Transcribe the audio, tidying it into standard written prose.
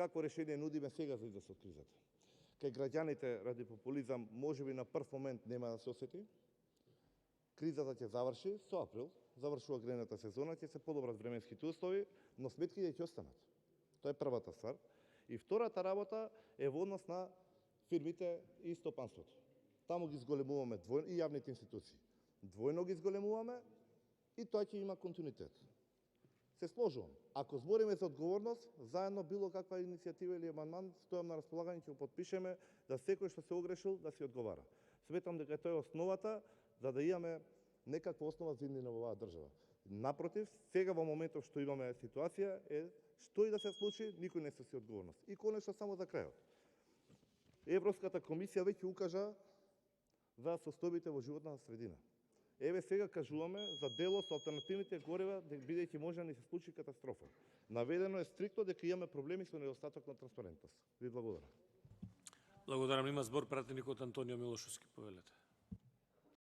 какво решение нудиме сега за излез од кризата. Кај граѓаните ради популизам можеби на прв момент нема да се осети. Кризата ќе заврши со април, завршува грејната сезона, ќе се подобрат временските услови, но сметките ќе останат. Тоа е првата ствар. И втората работа е во однос на фирмите и стопанството. Таму ги зголемуваме двојно и јавните институции. Двојно ги зголемуваме и тоа ќе има континуитет. Се сложувам. Ако збориме за одговорност, заедно било каква иницијатива или амандман, стојам на располагање, ќе го потпишеме да секој што се огрешил да си одговара. Сметам дека тоа е основата за да имаме некаква основа за иднина во оваа држава. Напротив, сега во моментов што имаме ситуација е што и да се случи, никој не носи одговорност. И конечно само за крајот. Европската комисија веќе укажа за состојбите во животната средина. Еве сега кажуваме за дело со алтернативните горива, бидејќи може да ни се случи катастрофа. Наведено е стриктно дека имаме проблеми со недостаток на транспарентност. Ви благодарам. Благодарам. Има збор пратеник од Антонио Милошовски, повелете.